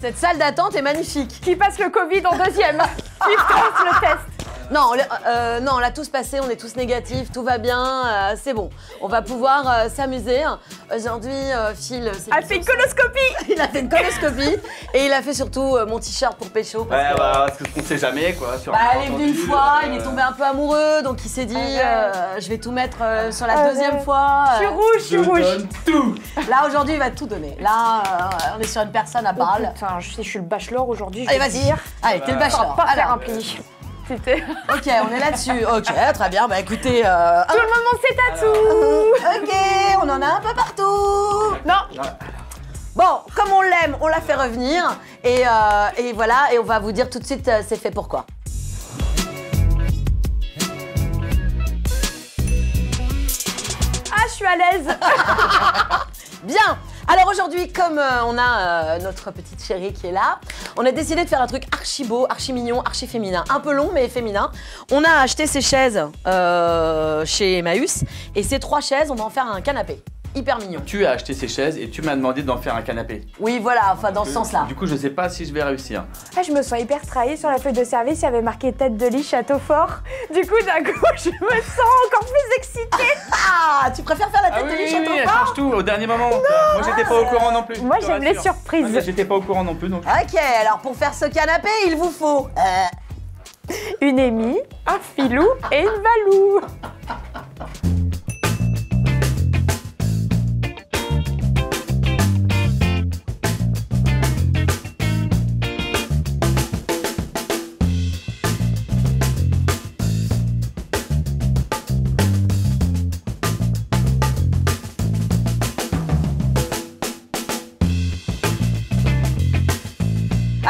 Cette salle d'attente est magnifique. Qui passe le Covid en deuxième. Qui passe le test. Non, non, on l'a tous passé, on est tous négatifs, tout va bien, c'est bon. On va pouvoir s'amuser. Aujourd'hui, Phil... a fait une coloscopie. Il a fait une coloscopie et il a fait surtout mon t-shirt pour pécho. Parce parce qu'on sait jamais quoi. Sur il est venu une fois, il est tombé un peu amoureux, donc il s'est dit je vais tout mettre sur la deuxième fois. Je suis rouge. Donne tout. Là, aujourd'hui, il va tout donner. Là, on est sur une personne à balle. Putain, je suis le bachelor aujourd'hui, je Allez, vais vas-y. dire. Allez, t'es le bachelor. Pas faire Alors. un pli. Ok, on est là-dessus. Ok, très bien. Bah écoutez... Tout le monde monte ses tatous. Ok, on en a un peu partout. Non. Bon, comme on l'aime, on l'a fait revenir. Et voilà, et on va vous dire tout de suite c'est fait pourquoi. Ah, je suis à l'aise. Bien. Alors aujourd'hui, comme on a notre petite chérie qui est là, on a décidé de faire un truc archi beau, archi mignon, archi féminin. Un peu long, mais féminin. On a acheté ces chaises chez Emmaüs. Et ces 3 chaises, on va en faire un canapé. Hyper mignon. Tu as acheté ces chaises et tu m'as demandé d'en faire un canapé. Oui, voilà, enfin dans ce sens-là. Du coup, je sais pas si je vais réussir. Ah, je me sens hyper trahie. Sur la feuille de service, il y avait marqué tête de lit Château Fort. Du coup, d'un coup, je me sens encore plus excitée. Ah, tu préfères faire la tête de lit Château elle Fort? change tout au dernier moment. Moi, j'étais pas au courant non plus. Moi, je te j'aime les rassure. surprises. Ah, mais j'étais pas au courant non plus donc. Ok, alors pour faire ce canapé, il vous faut... Une Amy, un Filou et une Valou.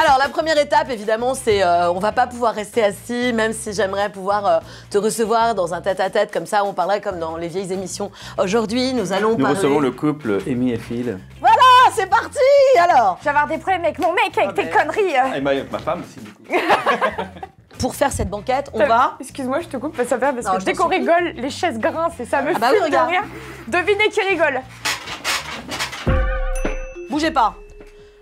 Alors la première étape évidemment c'est on va pas pouvoir rester assis même si j'aimerais pouvoir te recevoir dans un tête-à-tête comme ça on parlerait comme dans les vieilles émissions. Aujourd'hui nous allons Nous parler... recevons le couple Amy et Phil. Voilà c'est parti alors. Je vais avoir des problèmes avec mon mec avec tes conneries. Et ma femme aussi du coup. Pour faire cette banquette on va... Excuse-moi, je te coupe, ça va parce Non, que je dès t'en qu'on supplie. rigole, les chaises grincent et ça me Ah bah oui, fout de regarde. rire. Devinez qui rigole. Bougez pas.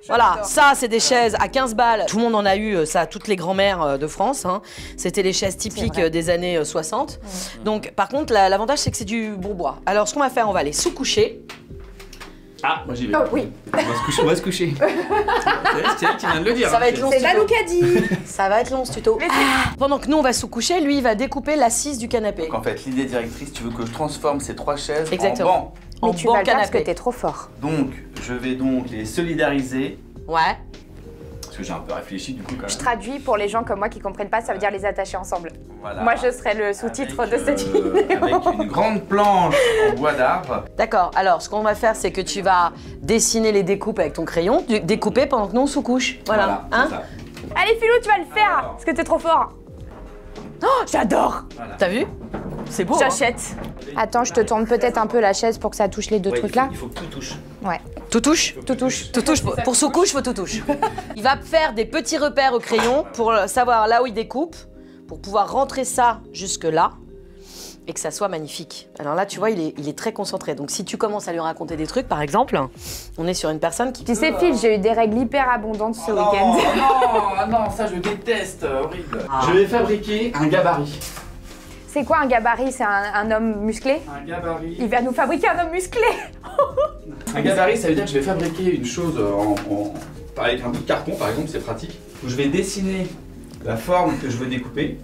Voilà, ça c'est des chaises à 15 balles. Tout le monde en a eu, ça, toutes les grand-mères de France. Hein. C'était les chaises typiques des années 60. Donc par contre, l'avantage c'est que c'est du bon bois. Alors ce qu'on va faire, on va les sous-coucher. Ah, moi j'y vais. Oh oui. On va se coucher. C'est elle qui vient de le dire. Ça va être long C'est ce tuto. Valou qui a dit. Ça va être long ce tuto. Pendant que nous on va sous-coucher, lui il va découper l'assise du canapé. Donc en fait, l'idée directrice, tu veux que je transforme ces 3 chaises Exactement. en banc. En Mais tu banc vas le faire parce que canapé. t'es trop fort. Donc, je vais donc les solidariser. Ouais. Parce que j'ai un peu réfléchi du coup quand Je même. traduis pour les gens comme moi qui comprennent pas, ça veut dire les attacher ensemble. Voilà. Moi je serai le sous-titre Avec, de cette vidéo. Avec une grande planche en bois d'arbre. D'accord, alors ce qu'on va faire c'est que tu vas dessiner les découpes avec ton crayon, découper pendant que nous on sous-couche. Voilà. c'est Hein ça. Allez Philou, tu vas le faire Alors. parce que t'es trop fort. Oh, j'adore. Voilà. T'as vu? C'est beau. Hein. J'achète. Attends, je te tourne peut-être un peu la chaise pour que ça touche les deux Ouais, trucs là. Il faut que tout touche. Ouais. Tout touche? Tout touche. Tout touche, pour sous-couche, faut tout touche. Il va faire des petits repères au crayon pour savoir là où il découpe, pour pouvoir rentrer ça jusque là et que ça soit magnifique. Alors là, tu vois, il est très concentré. Donc si tu commences à lui raconter des trucs, par exemple, on est sur une personne qui... Tu sais Phil, j'ai eu des règles hyper abondantes ce week-end. non, ça je déteste, horrible. Je vais fabriquer un gabarit. C'est quoi un gabarit? C'est un homme musclé? Un gabarit. Il va nous fabriquer un homme musclé. Un gabarit, ça veut dire que je vais fabriquer une chose avec un bout de carton, par exemple, c'est pratique. Où je vais dessiner la forme que je veux découper.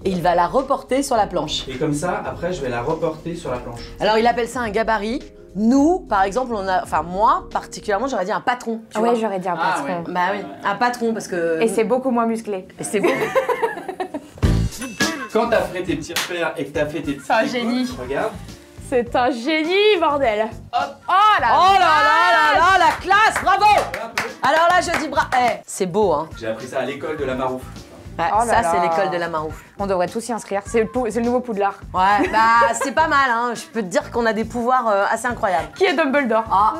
Et il va la reporter sur la planche. Et comme ça, après, je vais la reporter sur la planche. Alors il appelle ça un gabarit. Nous, par exemple, enfin moi, particulièrement, j'aurais dit un patron. Tu vois. Ouais, j'aurais dit un Ah, patron. ouais. Bah oui, un patron parce que... Et c'est beaucoup moins musclé. Et c'est beau. Quand t'as fait tes petits repères et que t'as fait tes petits un découpes, génie. regarde. C'est un génie, bordel. Hop. Oh là Oh là là là là, la classe, bravo. Alors là, je dis bravo. C'est beau, hein. J'ai appris ça à l'école de la Maroufle. Ouais, Oh là ça, là. c'est l'école de la Maroufle. On devrait tous y inscrire. C'est le nouveau Poudlard. Ouais, bah c'est pas mal, hein. Je peux te dire qu'on a des pouvoirs assez incroyables. Qui est Dumbledore? Ah,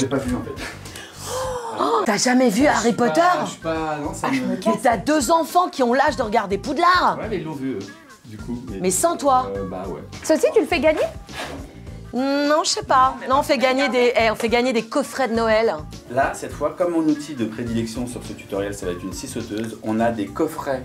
J'ai pas vu en fait. t'as jamais vu Harry Potter? Je suis pas. Non, ça me. Mais t'as 2 enfants qui ont l'âge de regarder Poudlard. Ouais, mais ils l'ont vu, du coup. Mais sans toi. Bah ouais. Ceci, tu le fais gagner? Non, je sais pas. Non, on fait gagner des coffrets de Noël. Là, cette fois, comme mon outil de prédilection sur ce tutoriel, ça va être une scie sauteuse, on a des coffrets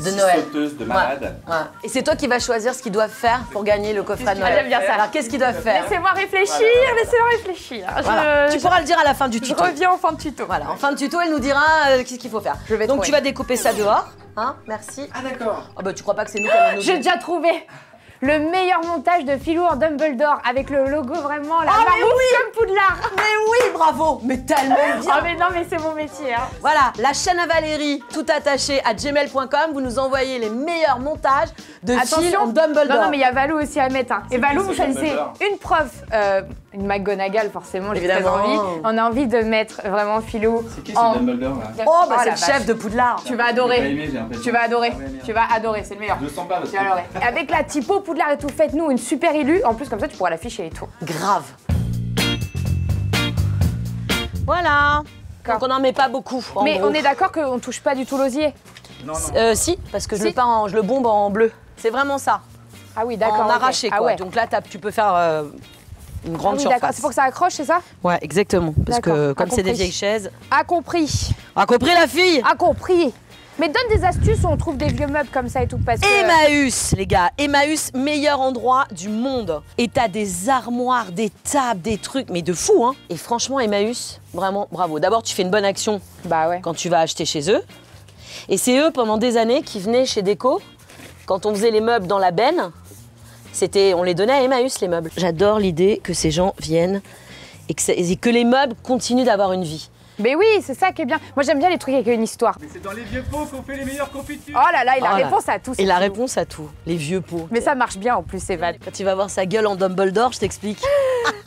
De Noël. sauteuses de malade. Ouais. Et c'est toi qui vas choisir ce qu'ils doivent faire pour gagner le coffret de Noël. J'aime bien ça. Alors, qu'est-ce qu'ils doivent faire? Laissez-moi réfléchir, laissez-moi réfléchir. Voilà. Tu pourras le dire à la fin du Je tuto. reviens en fin de tuto. Voilà, en fin de tuto, elle nous dira qu'est-ce qu'il faut faire. Je vais Donc trouver. tu vas découper ça dehors, hein, merci. Ah d'accord. Ah bah tu crois pas que c'est nous qui allons nous J'ai déjà trouvé le meilleur montage de Philou en Dumbledore avec le logo vraiment la Ah, mais marron oui comme Poudlard. Mais oui, bravo, mais tellement bien. Ah mais non mais c'est mon métier hein. Voilà, la chaîne à Valérie, tout attaché à gmail.com, vous nous envoyez les meilleurs montages de Phil en Dumbledore. Non mais il y a Valou aussi à mettre. Hein. Et Valou, vous choisissez Dumbledore. une prof, une McGonagall forcément, j'ai très Évidemment. envie. On a envie de mettre vraiment Philou. C'est qui ce en... Dumbledore là? Oh bah c'est la le chef vache. de Poudlard. Tu vas adorer. J'ai pas aimé, j'ai l'impression. Tu vas adorer. Ah ouais, merde. Tu vas adorer, c'est le meilleur. Je le sens pas parce Tu vas adorer. que... Avec la typo Poudlard et tout, faites-nous une super illu. En plus comme ça tu pourras l'afficher et tout. Grave. Voilà. Donc on n'en met pas beaucoup. En Mais gros. on est d'accord qu'on touche pas du tout l'osier. Non, non. Si, parce que je Si. le peins, je le bombe en bleu. C'est vraiment ça. Ah oui d'accord. En ok. arraché quoi. Ah ouais. Donc là tu peux faire une Ah grande oui, d'accord, surface. c'est pour que ça accroche, c'est ça? Ouais, exactement. Parce que D'accord, comme c'est des compris. vieilles chaises. A compris. A compris la fille? A compris. Mais donne des astuces où on trouve des vieux meubles comme ça et tout parce que... Emmaüs, les gars. Emmaüs, meilleur endroit du monde. Et t'as des armoires, des tables, des trucs, mais de fou, hein. Et franchement, Emmaüs, vraiment, bravo. D'abord, tu fais une bonne action Bah ouais. quand tu vas acheter chez eux. Et c'est eux, pendant des années, qui venaient chez Déco. Quand on faisait les meubles dans la benne, on les donnait à Emmaüs, les meubles. J'adore l'idée que ces gens viennent et que les meubles continuent d'avoir une vie. Mais oui, c'est ça qui est bien. Moi, j'aime bien les trucs avec une histoire. Mais c'est dans les vieux pots qu'on fait les meilleures confitures. Oh là là, il a Oh là. réponse à tout. Et c'est la fou. réponse à tout, les vieux pots. Mais ça marche bien en plus, c'est Val. Quand tu vas voir sa gueule en Dumbledore, je t'explique.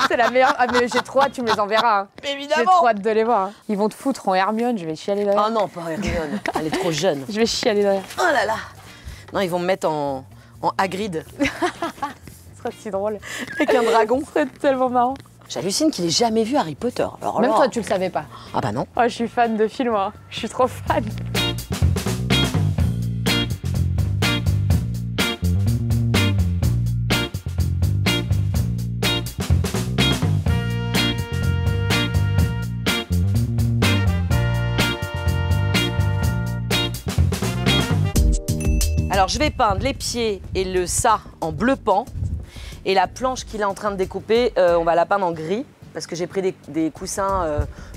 C'est la meilleure. Ah, mais j'ai trop hâte, tu me les enverras. Hein. J'ai trop hâte de les voir. Hein. Ils vont te foutre en Hermione, je vais chialer derrière. Oh non, pas Hermione, elle est trop jeune. Je vais chialer derrière. Oh là là. Non, ils vont me mettre en Hagrid Ce serait si drôle. avec un dragon. C'est tellement marrant. J'hallucine qu'il ait jamais vu Harry Potter. Alors Même là- toi, tu le savais pas. Ah bah non. Oh, je suis fan de film, moi. Je suis trop fan. Alors je vais peindre les pieds et le ça en bleu pan. Et la planche qu'il est en train de découper, on va la peindre en gris. Parce que j'ai pris des coussins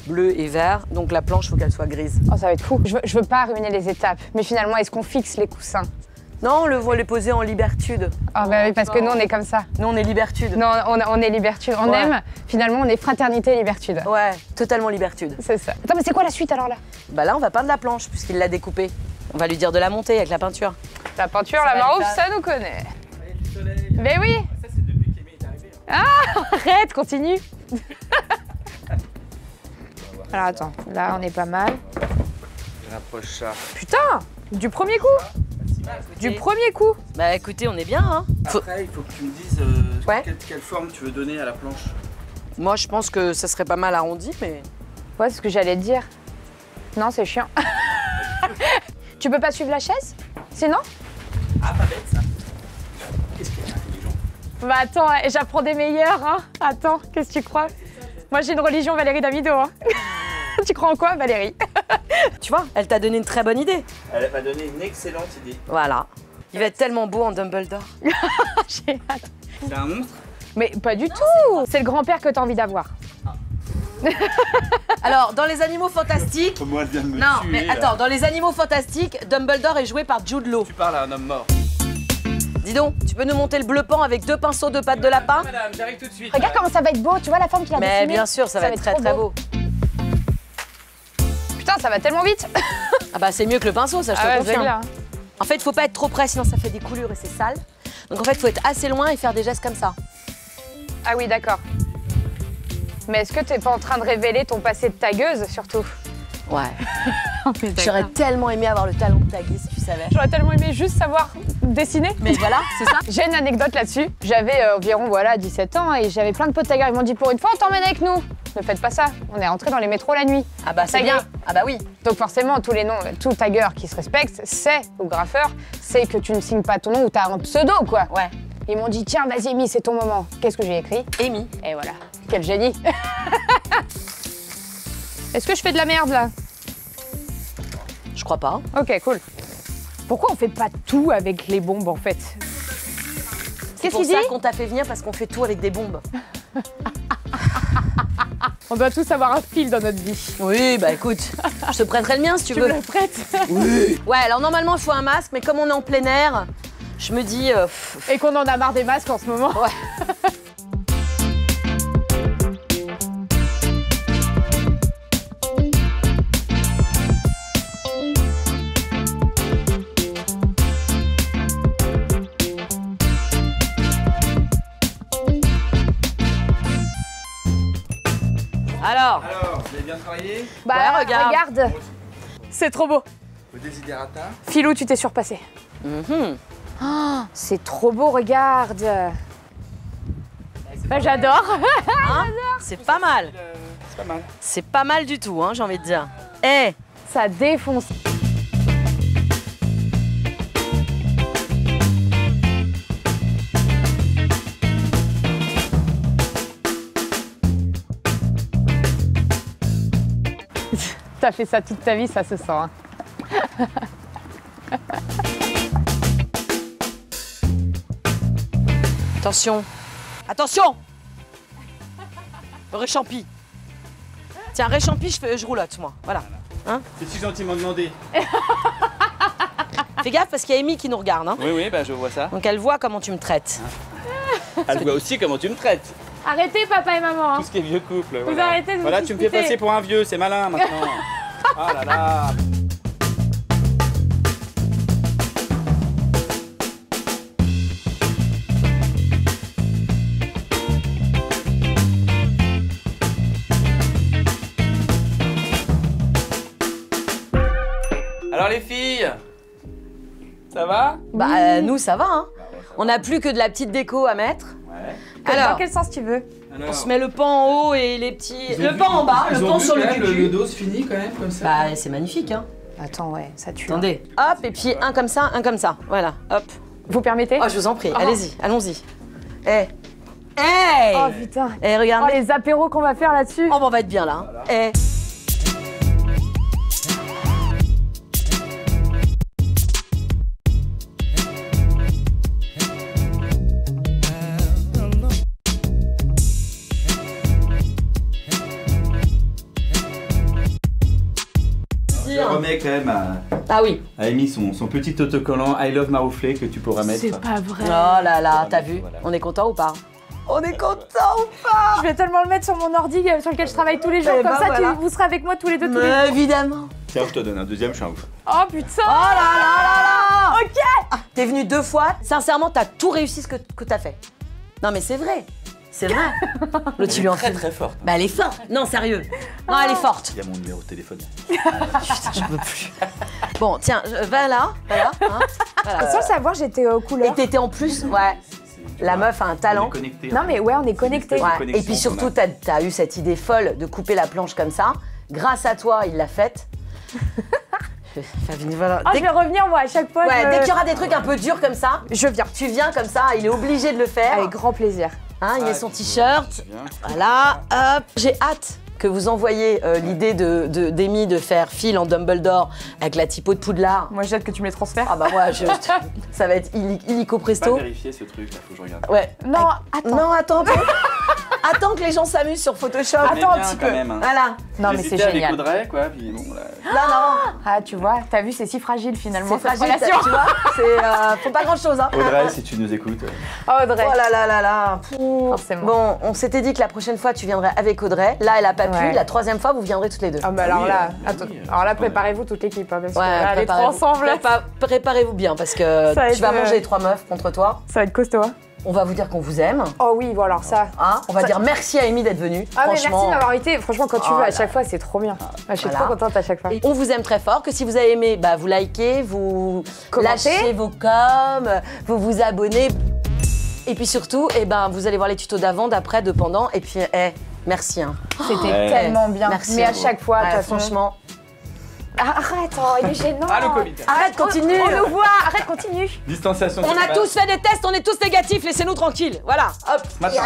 bleus et verts. Donc la planche, il faut qu'elle soit grise. Oh, ça va être fou. Je veux pas ruiner les étapes. Mais finalement, est-ce qu'on fixe les coussins? Non, on le voit les poser en libertude. Ah bah oui, parce que nous, on est comme ça. Nous, on est libertude. Non, on est libertude. On Ouais. aime, finalement, on est fraternité et libertude. Ouais, totalement libertude. C'est ça. Attends, mais c'est quoi la suite alors là? Bah là, on va peindre la planche puisqu'il l'a découpée. On va lui dire de la monter avec la peinture. La peinture, Ça la va marouf, être ça. ça nous connaît. Allez, du soleil. Mais oui. Ça, c'est depuis qu'Aimé est arrivé. Hein. Arrête, continue. Alors attends, là on est pas mal. Je rapproche ça. Putain, du premier coup. Du premier coup. Bah écoutez, on est bien, hein. Après, il faut que tu me dises Ouais. quelle forme tu veux donner à la planche. Moi, je pense que ça serait pas mal arrondi, mais... Ouais, c'est ce que j'allais te dire. Non, c'est chiant. Tu peux pas suivre la chaise? Sinon? Ah, pas bête ça. Qu'est-ce qu'il est intelligent. Bah attends, j'apprends des meilleurs, hein. Attends, qu'est-ce que tu crois? Moi j'ai une religion Valérie Damido, hein. Tu crois en quoi, Valérie? Tu vois, elle t'a donné une très bonne idée. Elle m'a donné une excellente idée. Voilà. Il va être tellement beau en Dumbledore. J'ai hâte. C'est un monstre. Mais pas du tout. C'est le grand-père que t'as envie d'avoir. Alors, dans les animaux fantastiques... Moi, elle vient de me Non, tuer. mais là. attends, dans les animaux fantastiques, Dumbledore est joué par Jude Law. Tu parles à un homme mort. Dis donc, tu peux nous monter le bleu pan avec 2 pinceaux de pâte de lapin? Madame, j'arrive tout de suite. Regarde comment ça va être beau, tu vois la forme qu'il a Mais dessinée? bien sûr, ça va être très trop très beau. Putain, ça va tellement vite. Ah bah c'est mieux que le pinceau, ça je te Ah ouais, c'est confirme. clair. En fait, il faut pas être trop près, sinon ça fait des coulures et c'est sale. Donc en fait, il faut être assez loin et faire des gestes comme ça. Ah oui, d'accord. Mais est-ce que t'es pas en train de révéler ton passé de tagueuse, surtout? Ouais. J'aurais tellement aimé avoir le talent de taguer si tu savais. J'aurais tellement aimé juste savoir dessiner. Mais voilà, c'est ça. J'ai une anecdote là-dessus. J'avais environ 17 ans et j'avais plein de potes tagueurs. Ils m'ont dit pour une fois, on t'emmène avec nous. Ne faites pas ça. On est rentré dans les métros la nuit. Ah bah c'est Taguer. bien. Ah bah oui. Donc forcément, tous les noms, tout tagueur qui se respecte, c'est, ou graffeur, c'est que tu ne signes pas ton nom ou t'as un pseudo, quoi. Ouais. Ils m'ont dit, tiens, vas-y, Amy, c'est ton moment. Qu'est-ce que j'ai écrit? Amy. Et voilà. Quel génie. Est-ce que je fais de la merde, là? Je crois pas. Ok, cool. Pourquoi on fait pas tout avec les bombes, en fait? C'est pour ça qu'on t'a fait venir, parce qu'on fait tout avec des bombes. On doit tous avoir un fil dans notre vie. Oui, bah écoute, je te prêterai le mien si tu veux. Tu me le prêtes? Oui. Ouais, alors normalement, il faut un masque, mais comme on est en plein air, je me dis... Et qu'on en a marre des masques en ce moment. Ouais. Alors, vous avez bien travaillé? Bah, ouais, regarde. C'est trop beau. Vos desiderata? Philou, tu t'es surpassé. Oh, c'est trop beau, regarde. Bah, j'adore. Hein, c'est pas mal. C'est pas mal. C'est pas mal du tout, hein, j'ai envie de dire. Eh, Ça défonce. T'as fait ça toute ta vie, ça se sent. Hein. attention. Attention. Le réchampi. Tiens, réchampi, je roulotte, moi. Voilà. Hein? C'est si gentiment demandé. Fais gaffe parce qu'il y a Amy qui nous regarde. Hein. Oui, oui, bah je vois ça. Donc elle voit comment tu me traites. Elle voit aussi comment tu me traites. Arrêtez, papa et maman. Hein. Tout ce qui est vieux couple. Vous arrêtez de vous Voilà, tu me fais disputer. passer pour un vieux, c'est malin maintenant. Ah là là. Alors les filles, ça va? Bah nous ça va, hein. On n'a plus que de la petite déco à mettre. Ouais. Alors, dans quel sens tu veux? on se met le pan en haut et les petits... Le pan en bas, le pan sur le cul. Le dos se finit quand même comme ça. Bah c'est magnifique, hein. Attends, ouais, ça tue. Attendez. Hop, et puis un comme ça, un comme ça. Voilà, hop. Vous permettez? Oh, je vous en prie, Oh. allez-y, allons-y. Eh. Hey. Oh putain. Eh, regarde. Oh, les apéros qu'on va faire là-dessus. Oh, bah, on va être bien là. Hein. Eh. Je remets quand même Ah oui. à Amy son petit autocollant I Love Marouflé que tu pourras mettre. C'est pas vrai. Oh là là, t'as vu? Voilà. On est content ou pas? On est content ou pas? Je vais tellement le mettre sur mon ordi sur lequel je travaille tous les jours. Eh Comme ben ça, voilà. vous serez avec moi tous les deux. Tous les Mais jours. évidemment. Tiens, je te donne un deuxième, je suis un ouf. Oh putain. Oh là là là là. Ok. Ah, t'es venu 2 fois. Sincèrement, t'as tout réussi ce que t'as fait. Non mais c'est vrai. C'est vrai. L'autre, tu lui en fais. très forte. Bah elle est forte. Non, sérieux. Non, elle est forte. Il y a mon numéro de téléphone. Putain, j'en peux plus. Bon, tiens, va là. Voilà. Hein, voilà. Sans le savoir, j'étais aux Et couleurs. t'étais en plus, ouais. La meuf a un talent. Non mais ouais, on est connectés. Ouais. Et puis surtout, t'as eu cette idée folle de couper la planche comme ça. Grâce à toi, il l'a faite. Voilà. Oh, je vais revenir moi à chaque fois. Ouais, dès qu'il y aura des trucs un peu durs comme ça, Je viens. tu viens comme ça, il est obligé de le faire. Avec grand plaisir. Hein, il met son t-shirt. Voilà, hop. J'ai hâte que vous envoyiez l'idée d'Amy de faire Phil en Dumbledore avec la typo de Poudlard. Moi, j'ai hâte que tu me les transfères. Ah bah moi, ça va être illico Pas presto. vérifier ce truc, là, faut que je regarde. Ouais. Non, attends. Non, attends. Attends que les gens s'amusent sur Photoshop. Mais Attends un bien, petit quand peu. même, hein. Voilà. Non mais c'est J'hésitais avec génial. Audrey, quoi, puis bon, là. Non, non. Ah, tu vois, t'as vu, c'est si fragile finalement C'est cette fragile, relation. tu vois. C'est faut pas grand chose. Hein. Audrey, si tu nous écoutes. Oh, Audrey. Oh là là là là. Forcément. Bon, on s'était dit que la prochaine fois tu viendrais avec Audrey. Là, elle a pas pu. Ouais. La 3e fois, vous viendrez toutes les deux. Ah bah alors Oui, là, oui, attends. oui, Alors là, préparez-vous toute l'équipe, hein, parce que Ouais, là, les trois préparez-vous. ensemble, Préparez-vous bien parce que Ça va tu vas être, manger les 3 meufs contre toi. ça va être costaud. Hein. On va vous dire qu'on vous aime. Oh oui, bon alors ça. Hein, on va Ça- dire merci à Amy d'être venue. Ah mais merci Franchement. de m'avoir invité. Franchement, quand tu Oh veux, à là. chaque fois, c'est trop bien. Je suis Voilà. trop contente à chaque fois. Et on vous aime très fort, que si vous avez aimé, bah, vous likez, vous Commentez. lâchez vos coms, vous vous abonnez. Et puis surtout, eh ben, vous allez voir les tutos d'avant, d'après, de pendant. Et puis, merci. Hein. C'était Ouais. tellement bien. Merci. Mais à chaque fois, de Ouais, toute façon. franchement, Arrête, oh, il est gênant. Ah, le Covid. Arrête, continue. On nous voit, arrête, continue. Distanciation On a sociale. tous fait des tests, on est tous négatifs, laissez-nous tranquilles. Voilà, hop. Maintenant.